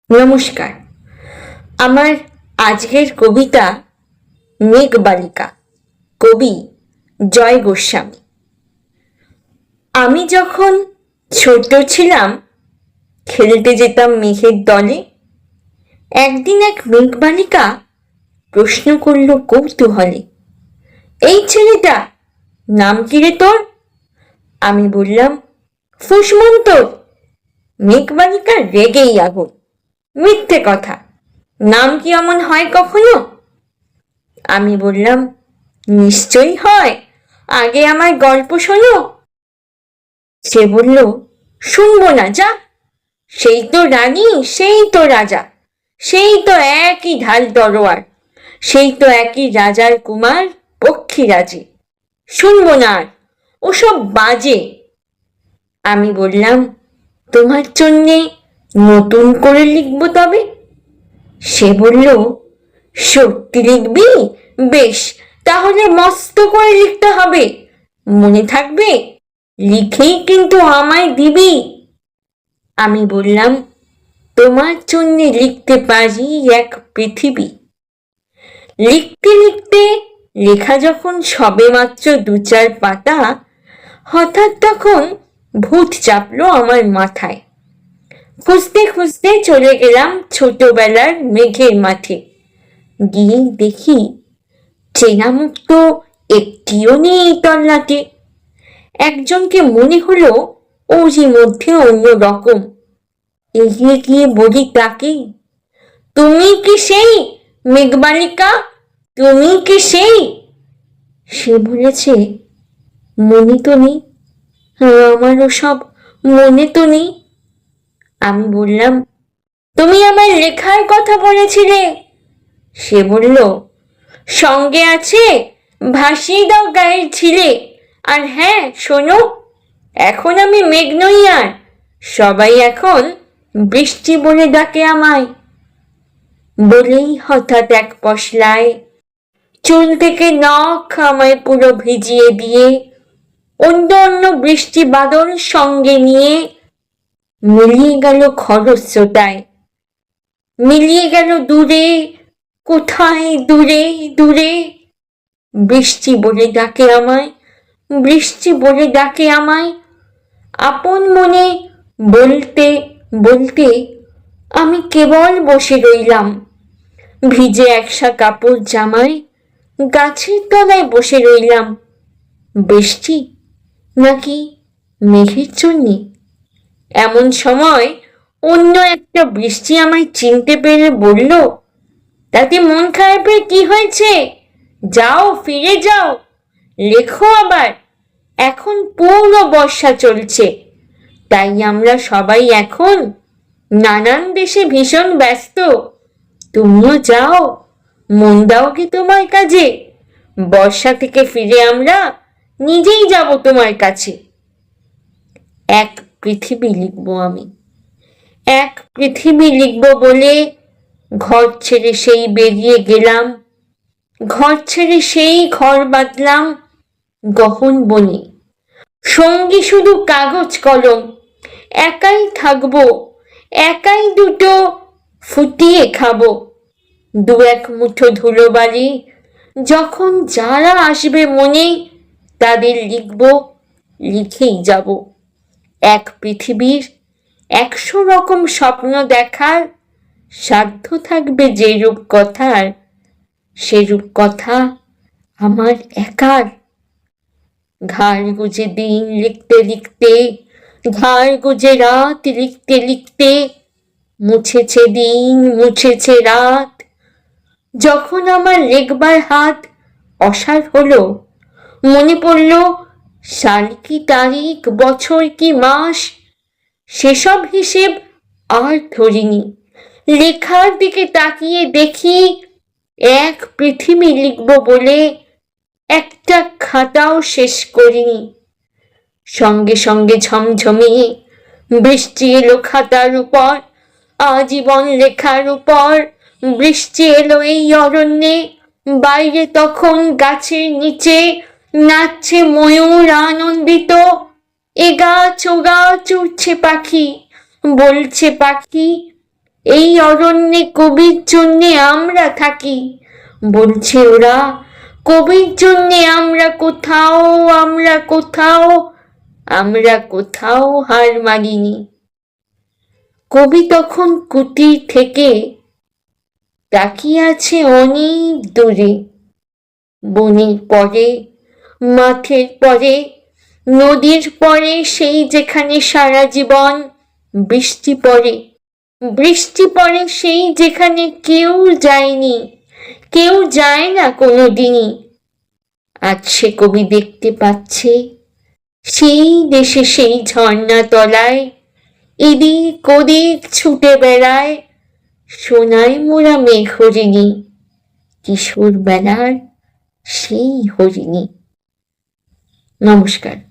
নমস্কার। আমার আজকের কবিতা মেঘবালিকা, কবি জয় গোস্বামী। আমি যখন ছোট ছিলাম খেলতে যেতাম মেঘের দলে। একদিন এক মেঘবালিকা প্রশ্ন করল কৌতূহলে, এই ছেলেটা নাম কি রে তোর? আমি বললাম ফুসমন্তর। মেঘবালিকা রেগেই আগুন, মিথ্যে কথা, নাম কি এমন হয় কখনো? আমি বললাম নিশ্চয়ই হয়, আগে আমার গল্প শোনো। সে বলল শুনবো না, যা, সেই তো রানী, সেই তো রাজা, সেই তো একই ঢাল তরোয়ার, সেই তো একই রাজার কুমার পক্ষীরাজে, শুনবো না আর, ওসব বাজে। আমি বললাম তোমার জন্যে নতুন করে লিখবো তবে। সে বলল সত্যি লিখবি? বেশ, তাহলে মস্ত করে লিখতে হবে, মনে থাকবে, লিখেই কিন্তু আমায় দিবি। আমি বললাম তোমার জন্য লিখতে পারি এক পৃথিবী। লিখতে লিখতে লেখা যখন সবে মাত্র 2-4 পাতা, হঠাৎ তখন ভূত চাপলো আমার মাথায়। খুঁজতে খুঁজতে চলে গেলাম ছোটবেলার মেঘের মাঠে। গিয়ে দেখি চেনা মুখ তো একটিও নেই তল্লাটে। একজনকে মনে হলো ওরই মধ্যে অন্য রকম। এগিয়ে গিয়ে বলি তাকে, তুমি কি সেই মেঘবালিকা? তুমি কি সেই? সে বলেছে মনে তো নেই, আমারও সব মনে তো নেই। আমি বললাম তুমি আমার লেখার কথা বলেছিলে। সে বলল সঙ্গে আছে ভাসিয়ে দাও গায়ের ছিলে। আর হ্যাঁ শোনো, এখন আমি মেঘ নই আর, সবাই এখন বৃষ্টি বলে ডাকে আমায়। বলেই হঠাৎ এক পশলায় চুল থেকে নখ আমায় পুরো ভিজিয়ে দিয়ে অন্য অন্য বৃষ্টি বাদল সঙ্গে নিয়ে মিলিয়ে গেল খরস্রোতায়, মিলিয়ে গেল দূরে, কোথায় দূরে দূরে। বৃষ্টি বলে ডাকে আমায়, বৃষ্টি বলে ডাকে আমায়। আপন মনে বলতে বলতে আমি কেবল বসে রইলাম, ভিজে একসা কাপড় জামায় গাছের তলায় বসে রইলাম। বৃষ্টি নাকি মেঘের জন্যে? এমন সময় অন্য একটা বৃষ্টি আমায় চিনতে পেরে বলল, তাতে মন খারাপের কি হয়েছে, যাও ফিরে যাও, লেখো আবার, এখন পুরো বর্ষা চলছে, তাই আমরা সবাই এখন নানান দেশে ভীষণ ব্যস্ত, তুমিও যাও, মন দাও কি তোমার কাজে, বর্ষা থেকে ফিরে আমরা নিজেই যাব তোমার কাছে। এক পৃথিবী লিখবো আমি, এক পৃথিবী লিখবো বলে ঘর ছেড়ে সেই বেরিয়ে গেলাম, ঘর ছেড়ে সেই ঘর বাঁধলাম গহন বনে। সঙ্গী শুধু কাগজ কলম, একাই থাকবো, একাই দুটো ফুটিয়ে খাবো, 2-1 মুঠো ধুলোবালি যখন যারা আসবে মনে তাদের লিখবো, লিখেই যাব। এক পৃথিবীর 100 রকম স্বপ্ন দেখার সাধ্য থাকবে যে রূপ কথার, সে রূপ কথা আমার একার। ঘাড় গুজে দিন লিখতে লিখতে, ঘাড় গুজে রাত লিখতে লিখতে, মুছেছে দিন মুছেছে রাত। যখন আমার লেখবার হাত অসাড় হলো, মনে পড়ল সাল কি তারিখ, বছর কি মাস, সেসব হিসেব আর ধরিনি। লেখার দিকে তাকিয়ে দেখি এক পৃথিবী লিখব বলে একটা খাতাও শেষ করিনি। সঙ্গে সঙ্গে ঝমঝমিয়ে বৃষ্টি এলো খাতার উপর, আজীবন লেখার উপর। বৃষ্টি এলো এই অরণ্যে, বাইরে তখন গাছের নিচে নাচছে ময়ূর আনন্দিত। এ গাছ ও গাছ উঠছে পাখি, বলছে পাখি এই অরণ্যে কবির জন্যে আমরা থাকি। বলছে ওরা, কবির জন্যে আমরা কোথাও, আমরা কোথাও, আমরা কোথাও হার মানিনি। কবি তখন কুটির থেকে তাকিয়ে আছে অনেক দূরে, বনের পরে, মাঠের পরে, নদীর পরে, সেই যেখানে সারা জীবন বৃষ্টি পড়ে, বৃষ্টি পড়ে সেই যেখানে কেউ যায়নি, কেউ যায় না কোনোদিনই। আজ সে কবি দেখতে পাচ্ছে সেই দেশে, সেই ঝর্ণা তলায় এদিক ওদিক ছুটে বেড়ায় সোনায় মোরা মেঘ হরিণী, কিশোর বেলার সেই হরিণী। নমস্কার।